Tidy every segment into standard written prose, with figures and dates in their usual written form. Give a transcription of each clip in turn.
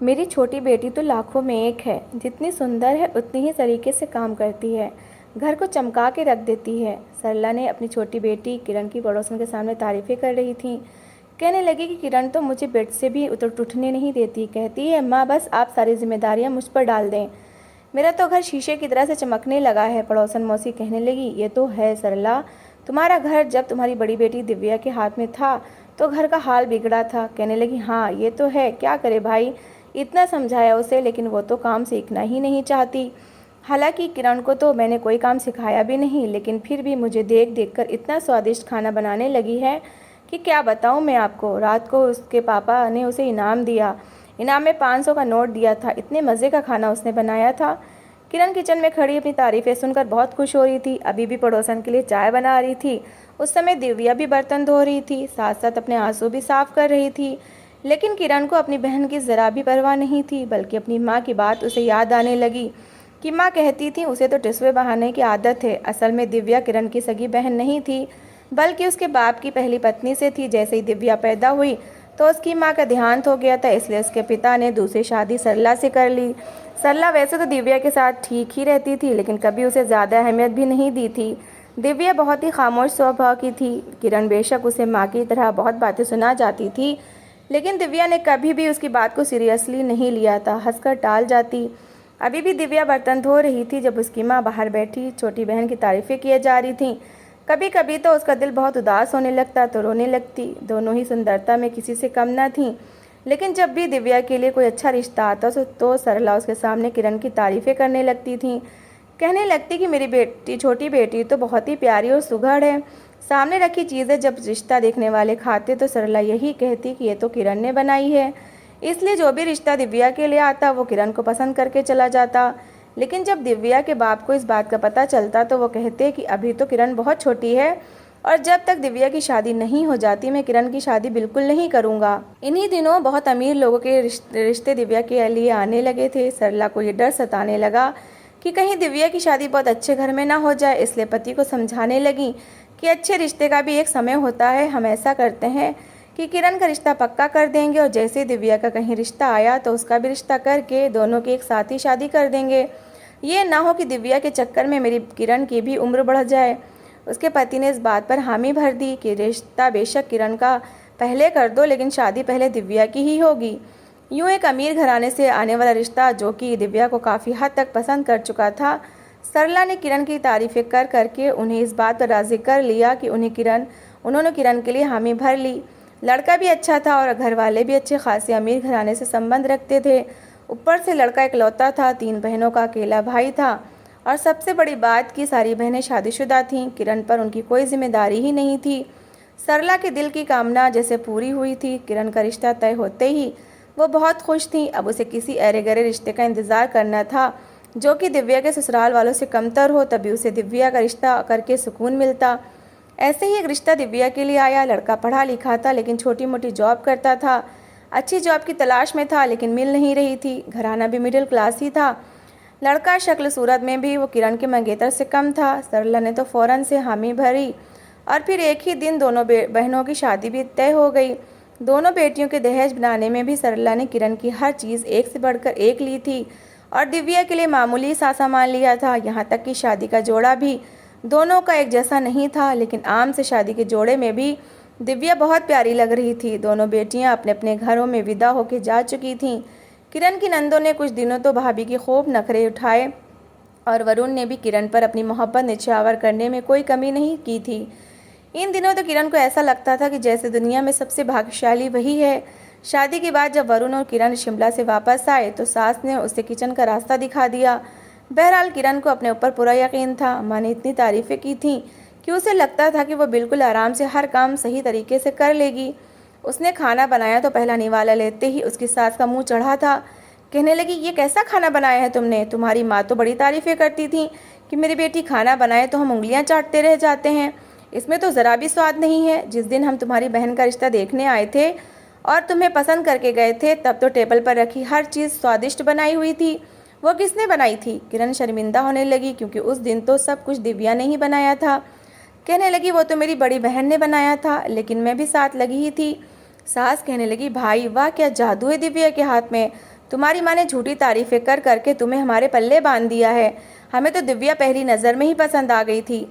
मेरी छोटी बेटी तो लाखों में एक है। जितनी सुंदर है उतनी ही तरीके से काम करती है, घर को चमका के रख देती है। सरला ने अपनी छोटी बेटी किरण की पड़ोसन के सामने तारीफ़ें कर रही थी। कहने लगी कि किरण तो मुझे बेड से भी उठने नहीं देती। कहती है, माँ बस आप सारी जिम्मेदारियाँ मुझ पर डाल दें, मेरा तो घर शीशे की तरह से चमकने लगा है। पड़ोसन मौसी कहने लगी, ये तो है सरला, तुम्हारा घर जब तुम्हारी बड़ी बेटी दिव्या के हाथ में था तो घर का हाल बिगड़ा था। कहने लगी, हाँ ये तो है, क्या करे भाई, इतना समझाया उसे लेकिन वो तो काम सीखना ही नहीं चाहती। हालांकि किरण को तो मैंने कोई काम सिखाया भी नहीं, लेकिन फिर भी मुझे देख देख कर इतना स्वादिष्ट खाना बनाने लगी है कि क्या बताऊँ मैं आपको। रात को उसके पापा ने उसे इनाम दिया, इनाम में 500 का नोट दिया था। इतने मज़े का खाना उसने बनाया था। किरण किचन में खड़ी अपनी तारीफ़ें सुनकर बहुत खुश हो रही थी। अभी भी पड़ोसन के लिए चाय बना रही थी। उस समय दिव्या भी बर्तन धो रही थी, साथ साथ अपने आंसू भी साफ कर रही थी। लेकिन किरण को अपनी बहन की ज़रा भी परवाह नहीं थी, बल्कि अपनी माँ की बात उसे याद आने लगी कि माँ कहती थी उसे तो टिसवे बहाने की आदत है। असल में दिव्या किरण की सगी बहन नहीं थी, बल्कि उसके बाप की पहली पत्नी से थी। जैसे ही दिव्या पैदा हुई तो उसकी माँ का देहांत हो गया था, इसलिए उसके पिता ने दूसरी शादी सरला से कर ली। सरला वैसे तो दिव्या के साथ ठीक ही रहती थी, लेकिन कभी उसे ज़्यादा अहमियत भी नहीं दी थी। दिव्या बहुत ही खामोश स्वभाव की थी। किरण बेशक उसे माँ की तरह बहुत बातें सुना जाती थी, लेकिन दिव्या ने कभी भी उसकी बात को सीरियसली नहीं लिया था, हंसकर टाल जाती। अभी भी दिव्या बर्तन धो रही थी जब उसकी माँ बाहर बैठी छोटी बहन की तारीफ़ें किए जा रही थीं। कभी कभी तो उसका दिल बहुत उदास होने लगता तो रोने लगती। दोनों ही सुंदरता में किसी से कम न थीं, लेकिन जब भी दिव्या के लिए कोई अच्छा रिश्ता आता तो सरला उसके सामने किरण की तारीफ़ें करने लगती थीं। कहने लगती कि मेरी बेटी, छोटी बेटी तो बहुत ही प्यारी और सुघड़ है। सामने रखी चीज़ें जब रिश्ता देखने वाले खाते तो सरला यही कहती कि ये तो किरण ने बनाई है। इसलिए जो भी रिश्ता दिव्या के लिए आता वो किरण को पसंद करके चला जाता। लेकिन जब दिव्या के बाप को इस बात का पता चलता तो वो कहते कि अभी तो किरण बहुत छोटी है और जब तक दिव्या की शादी नहीं हो जाती मैं किरण की शादी बिल्कुल नहीं करूँगा। इन्हीं दिनों बहुत अमीर लोगों के रिश्ते दिव्या के लिए आने लगे थे। सरला को ये डर सताने लगा कि कहीं दिव्या की शादी बहुत अच्छे घर में ना हो जाए, इसलिए पति को समझाने लगी कि अच्छे रिश्ते का भी एक समय होता है। हम ऐसा करते हैं कि किरण का रिश्ता पक्का कर देंगे और जैसे दिव्या का कहीं रिश्ता आया तो उसका भी रिश्ता करके दोनों की एक साथ ही शादी कर देंगे। ये ना हो कि दिव्या के चक्कर में मेरी किरण की भी उम्र बढ़ जाए। उसके पति ने इस बात पर हामी भर दी कि रिश्ता बेशक किरण का पहले कर दो, लेकिन शादी पहले दिव्या की ही होगी। यूँ एक अमीर घराने से आने वाला रिश्ता जो कि दिव्या को काफ़ी हद तक पसंद कर चुका था, सरला ने किरण की तारीफ़ें कर करके उन्हें इस बात पर राज़ी कर लिया कि उन्होंने किरण के लिए हामी भर ली। लड़का भी अच्छा था और घर वाले भी अच्छे खासे अमीर घराने से संबंध रखते थे। ऊपर से लड़का इकलौता था, 3 बहनों का अकेला भाई था और सबसे बड़ी बात कि सारी बहनें शादीशुदा थीं। किरण पर उनकी कोई जिम्मेदारी ही नहीं थी। सरला के दिल की कामना जैसे पूरी हुई थी। किरण का रिश्ता तय होते ही वो बहुत खुश थी। अब उसे किसी अरे गरे रिश्ते का इंतज़ार करना था जो कि दिव्या के ससुराल वालों से कमतर हो, तभी उसे दिव्या का रिश्ता करके सुकून मिलता। ऐसे ही एक रिश्ता दिव्या के लिए आया। लड़का पढ़ा लिखा था लेकिन छोटी मोटी जॉब करता था। अच्छी जॉब की तलाश में था लेकिन मिल नहीं रही थी। घराना भी मिडिल क्लास ही था। लड़का शक्ल सूरत में भी वो किरण के मंगेतर से कम था। सरला ने तो फ़ौरन से हामी भरी और फिर एक ही दिन दोनों बहनों की शादी भी तय हो गई। दोनों बेटियों के दहेज बनाने में भी सरला ने किरण की हर चीज़ एक से बढ़कर एक ली थी और दिव्या के लिए मामूली सा सामान लिया था। यहाँ तक कि शादी का जोड़ा भी दोनों का एक जैसा नहीं था, लेकिन आम से शादी के जोड़े में भी दिव्या बहुत प्यारी लग रही थी। दोनों बेटियां अपने अपने घरों में विदा होकर जा चुकी थीं। किरण की नंदों ने कुछ दिनों तो भाभी की खूब नखरे उठाए और वरुण ने भी किरण पर अपनी मोहब्बत निछावर करने में कोई कमी नहीं की थी। इन दिनों तो किरण को ऐसा लगता था कि जैसे दुनिया में सबसे भाग्यशाली वही है। शादी के बाद जब वरुण और किरण शिमला से वापस आए तो सास ने उसे किचन का रास्ता दिखा दिया। बहरहाल किरण को अपने ऊपर पूरा यकीन था। माँ ने इतनी तारीफ़ें की थीं कि उसे लगता था कि वो बिल्कुल आराम से हर काम सही तरीके से कर लेगी। उसने खाना बनाया तो पहला निवाला लेते ही उसकी सास का मुंह चढ़ा था। कहने लगी, ये कैसा खाना बनाया है तुमने? तुम्हारी माँ तो बड़ी तारीफ़ें करती थी कि मेरी बेटी खाना बनाए तो हम उंगलियाँ चाटते रह जाते हैं, इसमें तो ज़रा भी स्वाद नहीं है। जिस दिन हम तुम्हारी बहन का रिश्ता देखने आए थे और तुम्हें पसंद करके गए थे तब तो टेबल पर रखी हर चीज़ स्वादिष्ट बनाई हुई थी। वो किसने बनाई थी? किरण शर्मिंदा होने लगी क्योंकि उस दिन तो सब कुछ दिव्या ने ही बनाया था। कहने लगी, वो तो मेरी बड़ी बहन ने बनाया था, लेकिन मैं भी साथ लगी ही थी। सास कहने लगी, भाई वाह क्या जादू है दिव्या के हाथ में, तुम्हारी माँ ने झूठी तारीफें कर करके तुम्हें हमारे पल्ले बांध दिया है। हमें तो दिव्या पहली नज़र में ही पसंद आ गई थी।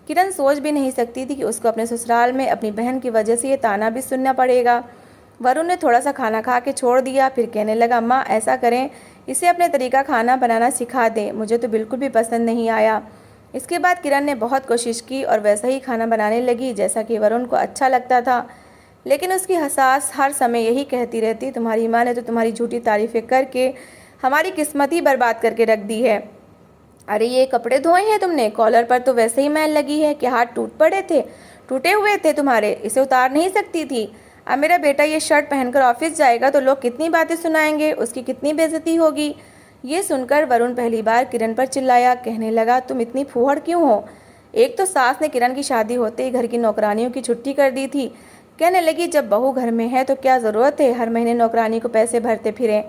किरण सोच भी नहीं सकती थी कि उसको अपने ससुराल में अपनी बहन की वजह से ये ताना भी सुनना पड़ेगा। वरुण ने थोड़ा सा खाना खा के छोड़ दिया, फिर कहने लगा, माँ ऐसा करें, इसे अपने तरीका खाना बनाना सिखा दें, मुझे तो बिल्कुल भी पसंद नहीं आया। इसके बाद किरण ने बहुत कोशिश की और वैसा ही खाना बनाने लगी जैसा कि वरुण को अच्छा लगता था। लेकिन उसकी सास हर समय यही कहती रहती, तुम्हारी माँ ने तो तुम्हारी झूठी तारीफें करके हमारी किस्मत ही बर्बाद करके रख दी है। अरे ये कपड़े धोए हैं तुमने? कॉलर पर तो वैसे ही मैल लगी है कि हाथ टूटे हुए थे तुम्हारे, इसे उतार नहीं सकती थी? अब मेरा बेटा ये शर्ट पहनकर ऑफिस जाएगा तो लोग कितनी बातें सुनाएंगे, उसकी कितनी बेइज्जती होगी। ये सुनकर वरुण पहली बार किरण पर चिल्लाया, कहने लगा, तुम इतनी फूहड़ क्यों हो? एक तो सास ने किरण की शादी होते ही घर की नौकरानियों की छुट्टी कर दी थी। कहने लगी, जब बहू घर में है तो क्या ज़रूरत है हर महीने नौकरानी को पैसे भरते फिरें,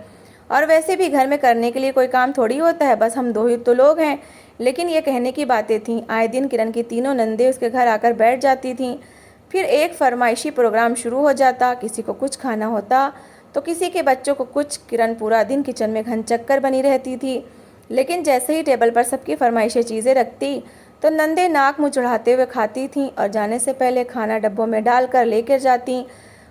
और वैसे भी घर में करने के लिए कोई काम थोड़ी होता है, बस हम दो ही तो लोग हैं। लेकिन ये कहने की बातें थीं। आए दिन किरण की तीनों नंदे उसके घर आकर बैठ जाती थीं। फिर एक फरमाइशी प्रोग्राम शुरू हो जाता, किसी को कुछ खाना होता तो किसी के बच्चों को कुछ। किरण पूरा दिन किचन में घन चक्कर बनी रहती थी। लेकिन जैसे ही टेबल पर सबकी फरमाइशी चीज़ें रखती तो नंदे नाक मुँह चढ़ाते हुए खाती थीं और जाने से पहले खाना डब्बों में डालकर लेकर जाती।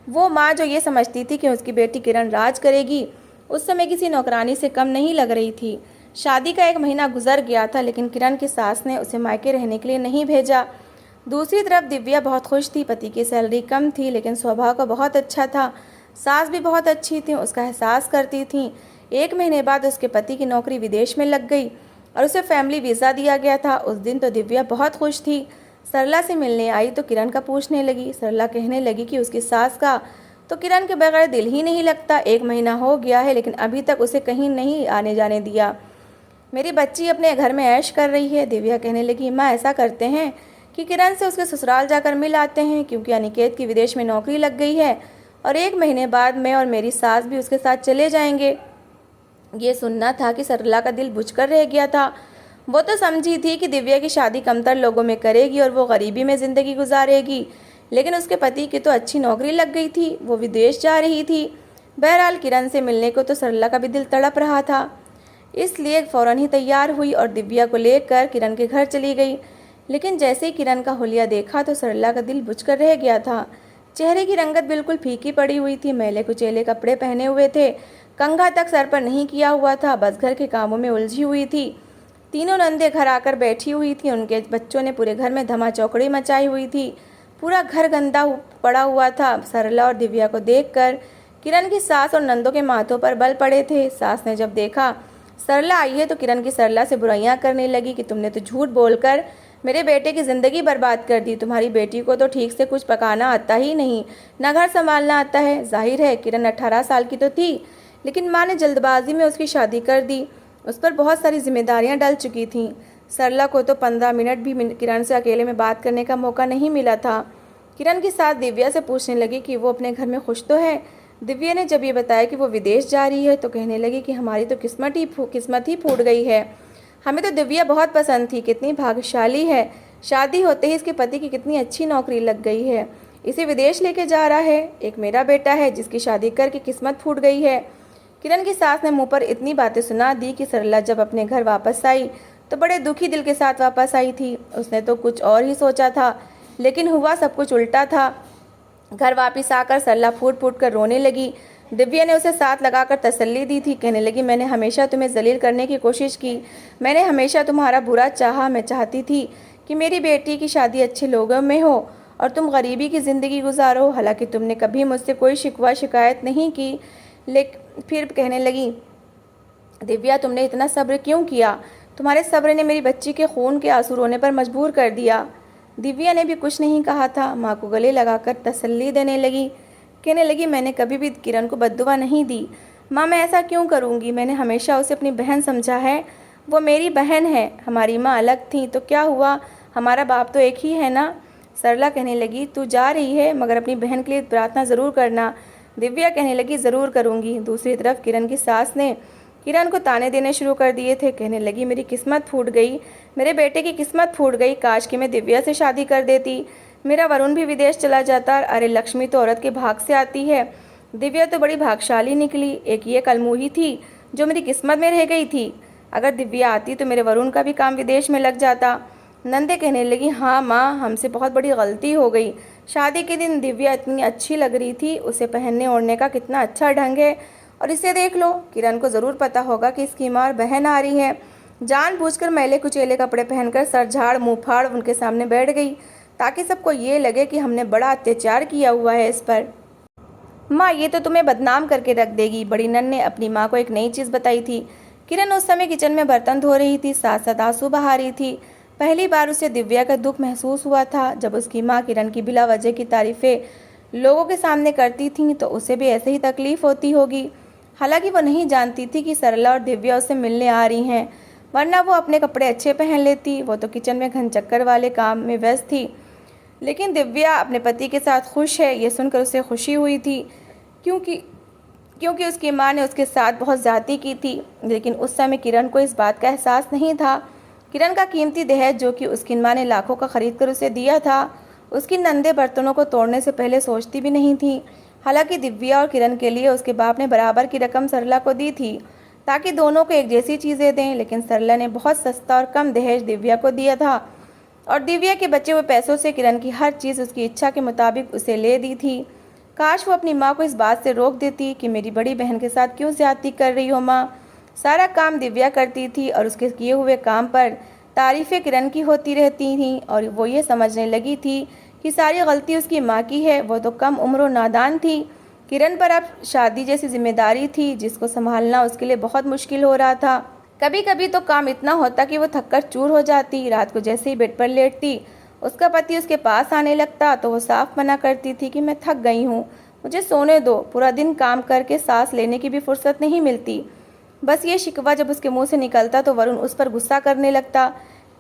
वो माँ जो ये समझती थी कि उसकी बेटी किरण राज करेगी, उस समय किसी नौकरानी से कम नहीं लग रही थी। शादी का 1 महीना गुजर गया था, लेकिन किरण की सास ने उसे मायके रहने के लिए नहीं भेजा। दूसरी तरफ दिव्या बहुत खुश थी। पति की सैलरी कम थी लेकिन स्वभाव का बहुत अच्छा था। सास भी बहुत अच्छी थी, उसका एहसास करती थी। 1 महीने बाद उसके पति की नौकरी विदेश में लग गई और उसे फैमिली वीज़ा दिया गया था। उस दिन तो दिव्या बहुत खुश थी। सरला से मिलने आई तो किरण का पूछने लगी। सरला कहने लगी कि उसकी सास का तो किरण के बगैर दिल ही नहीं लगता। 1 महीना हो गया है लेकिन अभी तक उसे कहीं नहीं आने जाने दिया। मेरी बच्ची अपने घर में ऐश कर रही है। दिव्या कहने लगी, माँ ऐसा करते हैं कि किरण से उसके ससुराल जाकर मिल आते हैं, क्योंकि अनिकेत की विदेश में नौकरी लग गई है और 1 महीने बाद मैं और मेरी सास भी उसके साथ चले जाएंगे। ये सुनना था कि सरला का दिल बुझकर रह गया था। वो तो समझी थी कि दिव्या की शादी कमतर लोगों में करेगी और वो गरीबी में ज़िंदगी गुजारेगी, लेकिन उसके पति की तो अच्छी नौकरी लग गई थी, वो विदेश जा रही थी। बहरहाल किरण से मिलने को तो सरला का भी दिल तड़प रहा था, इसलिए फ़ौरन ही तैयार हुई और दिव्या को लेकर किरण के घर चली गई। लेकिन जैसे ही किरण का हुलिया देखा तो सरला का दिल बुझकर रह गया था। चेहरे की रंगत बिल्कुल फीकी पड़ी हुई थी, मैले कुचेले कपड़े पहने हुए थे, कंघा तक सर पर नहीं किया हुआ था, बस घर के कामों में उलझी हुई थी। तीनों नंदे घर आकर बैठी हुई थी। उनके बच्चों ने पूरे घर में धमा चौकड़ी मचाई हुई थी। पूरा घर गंदा पड़ा हुआ था। सरला और दिव्या को देखकर किरण की सास और नंदों के माथों पर बल पड़े थे। सास ने जब देखा सरला आई है तो किरण की सरला से बुराइयां करने लगी कि तुमने तो झूठ बोलकर मेरे बेटे की ज़िंदगी बर्बाद कर दी। तुम्हारी बेटी को तो ठीक से कुछ पकाना आता ही नहीं, ना घर संभालना आता है। जाहिर है किरण 18 साल की तो थी, लेकिन माँ ने जल्दबाजी में उसकी शादी कर दी। उस पर बहुत सारी जिम्मेदारियां डल चुकी थीं। सरला को तो 15 मिनट भी किरण से अकेले में बात करने का मौका नहीं मिला था। किरण की सास दिव्या से पूछने लगी कि वो अपने घर में खुश तो है। दिव्या ने जब ये बताया कि वो विदेश जा रही है तो कहने लगी कि हमारी तो किस्मत ही फूट गई है। हमें तो दिव्या बहुत पसंद थी, कितनी भाग्यशाली है, शादी होते ही इसके पति की कितनी अच्छी नौकरी लग गई है, इसे विदेश लेके जा रहा है। एक मेरा बेटा है जिसकी शादी करके किस्मत फूट गई है। किरण की सास ने मुंह पर इतनी बातें सुना दी कि सरला जब अपने घर वापस आई तो बड़े दुखी दिल के साथ वापस आई थी। उसने तो कुछ और ही सोचा था, लेकिन हुआ सब कुछ उल्टा था। घर वापस आकर सरला फूट फूट कर रोने लगी। दिव्या ने उसे साथ लगाकर तसल्ली दी थी। कहने लगी, मैंने हमेशा तुम्हें जलील करने की कोशिश की, मैंने हमेशा तुम्हारा बुरा चाहा। मैं चाहती थी कि मेरी बेटी की शादी अच्छे लोगों में हो और तुम गरीबी की ज़िंदगी गुजारो। हालांकि तुमने कभी मुझसे कोई शिकवा शिकायत नहीं की। लेकिन फिर कहने लगी, दिव्या तुमने इतना सब्र क्यों किया? तुम्हारे सब्र ने मेरी बच्ची के खून के आंसू रोने पर मजबूर कर दिया। दिव्या ने भी कुछ नहीं कहा था। माँ को गले लगाकर तसल्ली देने लगी। कहने लगी, मैंने कभी भी किरण को बद्दुआ नहीं दी। माँ मैं ऐसा क्यों करूँगी? मैंने हमेशा उसे अपनी बहन समझा है, वो मेरी बहन है। हमारी माँ अलग थी तो क्या हुआ, हमारा बाप तो एक ही है ना। सरला कहने लगी, तू जा रही है मगर अपनी बहन के लिए प्रार्थना ज़रूर करना। दिव्या कहने लगी, ज़रूर करूँगी। दूसरी तरफ किरण की सास ने किरण को ताने देने शुरू कर दिए थे। कहने लगी, मेरी किस्मत फूट गई, मेरे बेटे की किस्मत फूट गई। काश कि मैं दिव्या से शादी कर देती, मेरा वरुण भी विदेश चला जाता। अरे लक्ष्मी तो औरत के भाग से आती है। दिव्या तो बड़ी भाग्यशाली निकली, एक ये कलमुही थी जो मेरी किस्मत में रह गई थी। अगर दिव्या आती तो मेरे वरुण का भी काम विदेश में लग जाता। नंदे कहने लगी, हाँ माँ, हमसे बहुत बड़ी गलती हो गई। शादी के दिन दिव्या इतनी अच्छी लग रही थी, उसे पहनने ओढ़ने का कितना अच्छा ढंग है, और इसे देख लो। किरण को ज़रूर पता होगा कि इसकी माँ और बहन आ रही है। जानबूझकर मैले कुचेले कपड़े पहनकर सर झाड़ मुँह फाड़ उनके सामने बैठ गई, ताकि सबको ये लगे कि हमने बड़ा अत्याचार किया हुआ है इस पर। माँ, ये तो तुम्हें बदनाम करके रख देगी। बड़ी नन ने अपनी माँ को एक नई चीज़ बताई थी। किरण उस समय किचन में बर्तन धो रही थी, साथ साथ आंसू बहा रही थी। पहली बार उसे दिव्या का दुख महसूस हुआ था। जब उसकी माँ किरण की बिला वजह की तारीफ़ें लोगों के सामने करती थीं तो उसे भी ऐसे ही तकलीफ होती होगी। हालांकि वो नहीं जानती थी कि सरला और दिव्या उसे मिलने आ रही हैं, वरना वो अपने कपड़े अच्छे पहन लेती। वो तो किचन में घनचक्कर वाले काम में व्यस्त थी। लेकिन दिव्या अपने पति के साथ खुश है, ये सुनकर उसे खुशी हुई थी, क्योंकि क्योंकि उसकी माँ ने उसके साथ बहुत ज़्यादती की थी। लेकिन उस समय किरण को इस बात का एहसास नहीं था। किरण का कीमती दहेज, जो कि उसकी माँ ने लाखों का खरीद कर उसे दिया था, उसकी नंदे बर्तनों को तोड़ने से पहले सोचती भी नहीं थी। हालांकि दिव्या और किरण के लिए उसके बाप ने बराबर की रकम सरला को दी थी, ताकि दोनों को एक जैसी चीज़ें दें। लेकिन सरला ने बहुत सस्ता और कम दहेज दिव्या को दिया था, और दिव्या के बचे हुए पैसों से किरण की हर चीज़ उसकी इच्छा के मुताबिक उसे ले दी थी। काश वो अपनी माँ को इस बात से रोक देती कि मेरी बड़ी बहन के साथ क्यों ज्यादती कर रही हो माँ। सारा काम दिव्या करती थी और उसके किए हुए काम पर तारीफ़ें किरण की होती रहती थीं, और वो ये समझने लगी थी कि सारी गलती उसकी माँ की है। वो तो कम उम्र और नादान थी। किरण पर अब शादी जैसी जिम्मेदारी थी, जिसको संभालना उसके लिए बहुत मुश्किल हो रहा था। कभी कभी तो काम इतना होता कि वो थककर चूर हो जाती। रात को जैसे ही बेड पर लेटती, उसका पति उसके पास आने लगता तो वो साफ मना करती थी कि मैं थक गई हूँ, मुझे सोने दो, पूरा दिन काम करके सांस लेने की भी फुर्सत नहीं मिलती। बस ये शिकवा जब उसके मुंह से निकलता तो वरुण उस पर गुस्सा करने लगता।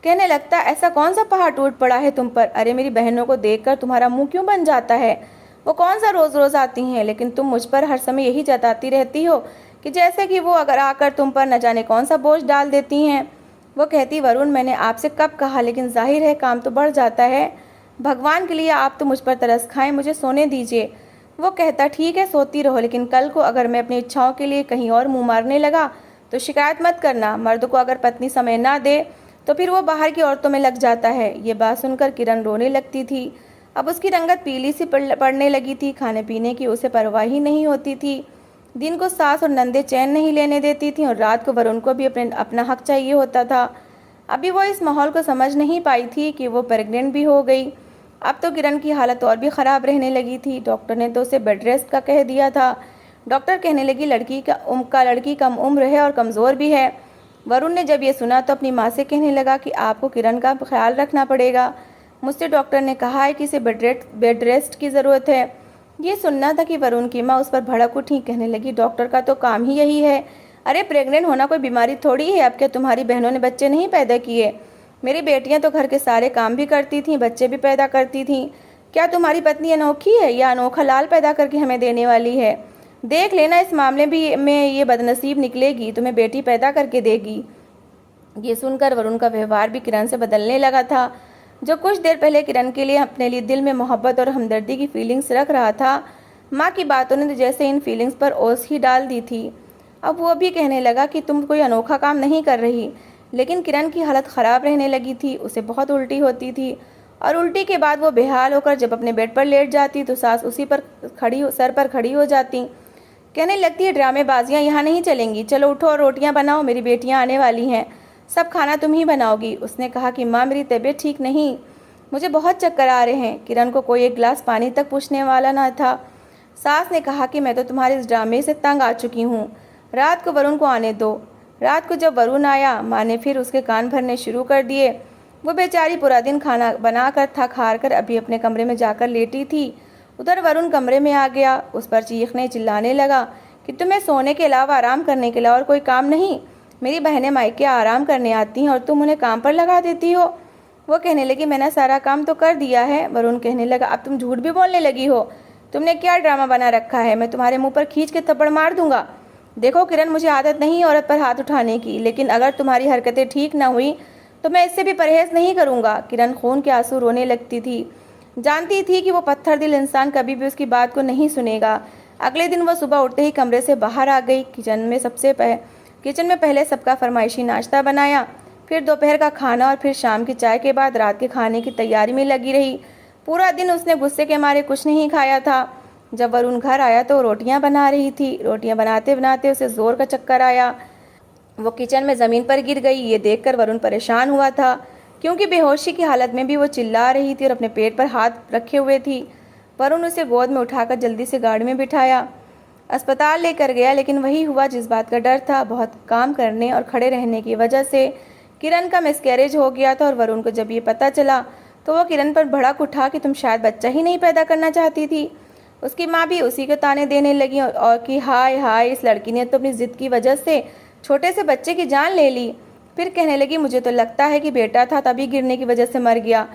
कहने लगता, ऐसा कौन सा पहाड़ टूट पड़ा है तुम पर? अरे मेरी बहनों को देखकर तुम्हारा मुंह क्यों बन जाता है? वो कौन सा रोज़ रोज़ आती हैं, लेकिन तुम मुझ पर हर समय यही जताती रहती हो कि जैसे कि वो अगर आकर तुम पर न जाने कौन सा बोझ डाल देती हैं। वो कहती, वरुण, मैंने आपसे कब कहा, लेकिन जाहिर है काम तो बढ़ जाता है। भगवान के लिए आप तो मुझ पर तरस खाएं, मुझे सोने दीजिए। वो कहता, ठीक है सोती रहो, लेकिन कल को अगर मैं अपनी इच्छाओं के लिए कहीं और मुंह मारने लगा तो शिकायत मत करना। मर्द को अगर पत्नी समय ना दे तो फिर वो बाहर की औरतों में लग जाता है। ये बात सुनकर किरण रोने लगती थी। अब उसकी रंगत पीली सी पड़ने लगी थी। खाने पीने की उसे परवाह ही नहीं होती थी। दिन को सास और नंदे चैन नहीं लेने देती थी, और रात को वरुण को भी अपना हक चाहिए होता था। अभी वो इस माहौल को समझ नहीं पाई थी कि वो प्रेग्नेंट भी हो गई। अब तो किरण की हालत और भी ख़राब रहने लगी थी। डॉक्टर ने तो उसे बेड रेस्ट का कह दिया था। डॉक्टर कहने लगी, लड़की कम उम्र है और कमज़ोर भी है। वरुण ने जब ये सुना तो अपनी माँ से कहने लगा कि आपको किरण का ख्याल रखना पड़ेगा। मुझसे डॉक्टर ने कहा है कि इसे बेड रेस्ट की ज़रूरत है। ये सुनना था कि वरुण की माँ उस पर भड़क उठी। कहने लगी, डॉक्टर का तो काम ही यही है। अरे प्रेग्नेंट होना कोई बीमारी थोड़ी है। अब क्या तुम्हारी बहनों ने बच्चे नहीं पैदा किए? मेरी बेटियां तो घर के सारे काम भी करती थीं, बच्चे भी पैदा करती थीं। क्या तुम्हारी पत्नी अनोखी है या अनोखा लाल पैदा करके हमें देने वाली है? देख लेना, इस मामले भी में ये बदनसीब निकलेगी, तुम्हें बेटी पैदा करके देगी। ये सुनकर वरुण का व्यवहार भी किरण से बदलने लगा था। जो कुछ देर पहले किरण के लिए अपने लिए दिल में मोहब्बत और हमदर्दी की फीलिंग्स रख रहा था, माँ की बातों ने तो जैसे इन फीलिंग्स पर ओस ही डाल दी थी। अब वो भी कहने लगा कि तुम कोई अनोखा काम नहीं कर रही। लेकिन किरण की हालत ख़राब रहने लगी थी। उसे बहुत उल्टी होती थी, और उल्टी के बाद वो बेहाल होकर जब अपने बेड पर लेट जाती तो सास उसी पर सर पर खड़ी हो जाती। कहने लगती है, ड्रामेबाजियाँ यहाँ नहीं चलेंगी, चलो उठो और रोटियाँ बनाओ, मेरी बेटियाँ आने वाली हैं, सब खाना तुम ही बनाओगी। उसने कहा कि माँ, मेरी तबीयत ठीक नहीं, मुझे बहुत चक्कर आ रहे हैं। किरण को कोई एक गिलास पानी तक पूछने वाला ना था। सास ने कहा कि मैं तो तुम्हारे इस ड्रामे से तंग आ चुकी हूँ, रात को वरुण को आने दो। रात को जब वरुण आया, माँ ने फिर उसके कान भरने शुरू कर दिए। वो बेचारी पूरा दिन खाना बनाकर थक हार कर अभी अपने कमरे में जाकर लेटी थी। उधर वरुण कमरे में आ गया, उस पर चीखने चिल्लाने लगा कि तुम्हें सोने के अलावा, आराम करने के अलावा और कोई काम नहीं? मेरी बहनें मायके आराम करने आती हैं और तुम उन्हें काम पर लगा देती हो। वो कहने लगी, मैंने सारा काम तो कर दिया है। वरुण कहने लगा, अब तुम झूठ भी बोलने लगी हो। तुमने क्या ड्रामा बना रखा है? मैं तुम्हारे मुंह पर खींच के थप्पड़ मार दूंगा। देखो किरण, मुझे आदत नहीं औरत पर हाथ उठाने की, लेकिन अगर तुम्हारी हरकतें ठीक ना हुई तो मैं इससे भी परहेज नहीं करूंगा। किरण खून के आंसू रोने लगती थी। जानती थी कि वो पत्थर दिल इंसान कभी भी उसकी बात को नहीं सुनेगा। अगले दिन वह सुबह उठते ही कमरे से बाहर आ गई। किचन में पहले सबका फरमाइशी नाश्ता बनाया, फिर दोपहर का खाना और फिर शाम की चाय के बाद रात के खाने की तैयारी में लगी रही। पूरा दिन उसने गुस्से के मारे कुछ नहीं खाया था। जब वरुण घर आया तो रोटियां बना रही थी। रोटियां बनाते बनाते उसे जोर का चक्कर आया। वो किचन में ज़मीन पर गिर गई। ये देखकर वरुण परेशान हुआ था, क्योंकि बेहोशी की हालत में भी वो चिल्ला रही थी और अपने पेट पर हाथ रखे हुए थी। वरुण उसे गोद में उठाकर जल्दी से गाड़ी में बिठाया, अस्पताल लेकर गया। लेकिन वही हुआ जिस बात का डर था। बहुत काम करने और खड़े रहने की वजह से किरण का मिसकैरेज हो गया था और वरुण को जब ये पता चला तो वो किरण पर भड़क उठा कि तुम शायद बच्चा ही नहीं पैदा करना चाहती थी। उसकी माँ भी उसी को ताने देने लगी और कि हाय हाय, इस लड़की ने तो अपनी ज़िद की वजह से छोटे से बच्चे की जान ले ली। फिर कहने लगी मुझे तो लगता है कि बेटा था तभी गिरने की वजह से मर गया।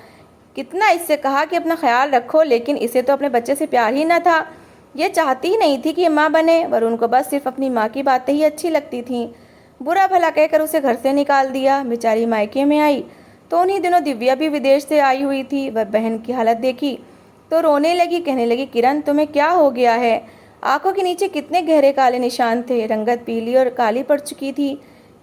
कितना इससे कहा कि अपना ख्याल रखो, लेकिन इसे तो अपने बच्चे से प्यार ही न था। ये चाहती ही नहीं थी कि ये माँ बने। वरुण को बस सिर्फ अपनी माँ की बातें ही अच्छी लगती थीं। बुरा भला कहकर उसे घर से निकाल दिया। बेचारी मायके में आई तो उन्हीं दिनों दिव्या भी विदेश से आई हुई थी। वह बहन की हालत देखी तो रोने लगी। कहने लगी किरण तुम्हें क्या हो गया है? आंखों के नीचे कितने गहरे काले निशान थे। रंगत पीली और काली पड़ चुकी थी।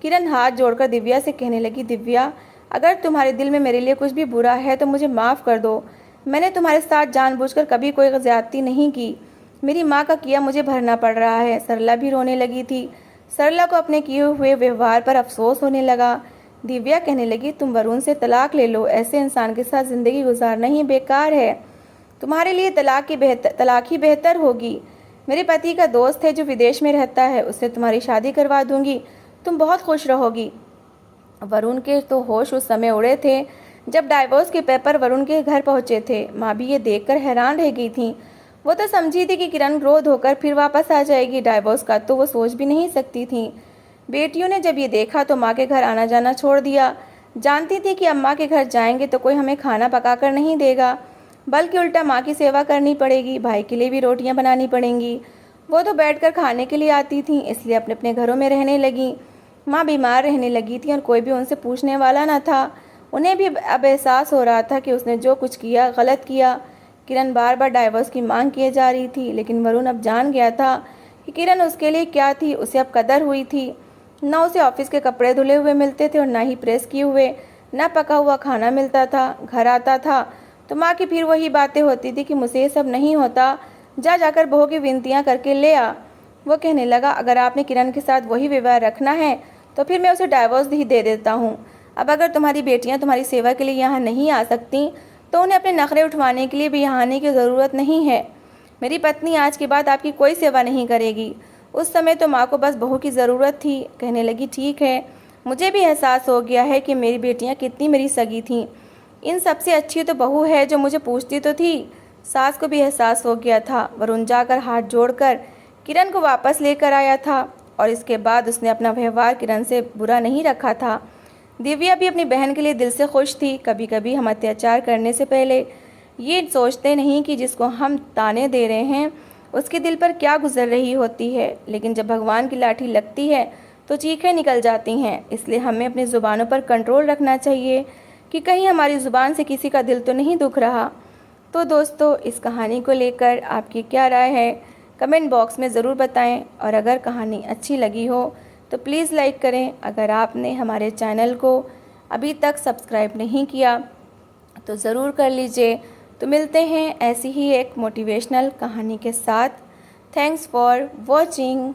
किरण हाथ जोड़कर दिव्या से कहने लगी दिव्या, अगर तुम्हारे दिल में मेरे लिए कुछ भी बुरा है तो मुझे माफ़ कर दो। मैंने तुम्हारे साथ जानबूझकर कभी कोई ज़्यादती नहीं की। मेरी माँ का किया मुझे भरना पड़ रहा है। सरला भी रोने लगी थी। सरला को अपने किए हुए व्यवहार पर अफसोस होने लगा। दिव्या कहने लगी तुम वरुण से तलाक ले लो। ऐसे इंसान के साथ ज़िंदगी गुजारना ही बेकार है। तुम्हारे लिए तलाक ही बेहतर होगी। मेरे पति का दोस्त है जो विदेश में रहता है, उससे तुम्हारी शादी करवा दूंगी। तुम बहुत खुश रहोगी। वरुण के तो होश उस समय उड़े थे जब डाइवोर्स के पेपर वरुण के घर पहुंचे थे। माँ भी ये देखकर हैरान रह गई थी। वो तो समझी थी कि किरण क्रोध होकर फिर वापस आ जाएगी। डाइवोर्स का तो वो सोच भी नहीं सकती थी। बेटियों ने जब ये देखा तो माँ के घर आना जाना छोड़ दिया। जानती थी कि अम्मा के घर जाएंगे तो कोई हमें खाना पका कर नहीं देगा, बल्कि उल्टा माँ की सेवा करनी पड़ेगी। भाई के लिए भी रोटियां बनानी पड़ेंगी। वो तो बैठकर खाने के लिए आती थी, इसलिए अपने अपने घरों में रहने लगी। माँ बीमार रहने लगी थी और कोई भी उनसे पूछने वाला न था। उन्हें भी अब एहसास हो रहा था कि उसने जो कुछ किया गलत किया। किरण बार बार डाइवोर्स की मांग किए जा रही थी, लेकिन वरुण अब जान गया था कि किरण उसके लिए क्या थी। उसे अब कदर हुई थी। न उसे ऑफिस के कपड़े धुले हुए मिलते थे और ना ही प्रेस किए हुए, न पका हुआ खाना मिलता था। घर आता था तो माँ की फिर वही बातें होती थी कि मुझसे ये सब नहीं होता, जाकर बहू की विनतियाँ करके ले आ। वो कहने लगा अगर आपने किरण के साथ वही व्यवहार रखना है तो फिर मैं उसे डाइवोर्स ही दे देता हूँ। अब अगर तुम्हारी बेटियाँ तुम्हारी सेवा के लिए यहाँ नहीं आ सकती तो उन्हें अपने नखरे उठवाने के लिए भी यहाँ आने की ज़रूरत नहीं है। मेरी पत्नी आज के बाद आपकी कोई सेवा नहीं करेगी। उस समय तो माँ को बस बहू की ज़रूरत थी। कहने लगी ठीक है, मुझे भी एहसास हो गया है कि मेरी बेटियाँ कितनी मेरी सगी थीं। इन सबसे अच्छी तो बहू है जो मुझे पूछती तो थी। सास को भी एहसास हो गया था। वरुण जाकर हाथ जोड़कर किरण को वापस लेकर आया था और इसके बाद उसने अपना व्यवहार किरण से बुरा नहीं रखा था। दिव्या भी अपनी बहन के लिए दिल से खुश थी। कभी कभी हम अत्याचार करने से पहले ये सोचते नहीं कि जिसको हम ताने दे रहे हैं उसके दिल पर क्या गुजर रही होती है, लेकिन जब भगवान की लाठी लगती है तो चीखें निकल जाती हैं। इसलिए हमें अपनी ज़ुबानों पर कंट्रोल रखना चाहिए कि कहीं हमारी ज़ुबान से किसी का दिल तो नहीं दुख रहा। तो दोस्तों, इस कहानी को लेकर आपकी क्या राय है कमेंट बॉक्स में ज़रूर बताएं। और अगर कहानी अच्छी लगी हो तो प्लीज़ लाइक करें। अगर आपने हमारे चैनल को अभी तक सब्सक्राइब नहीं किया तो ज़रूर कर लीजिए। तो मिलते हैं ऐसी ही एक मोटिवेशनल कहानी के साथ। Thanks for watching.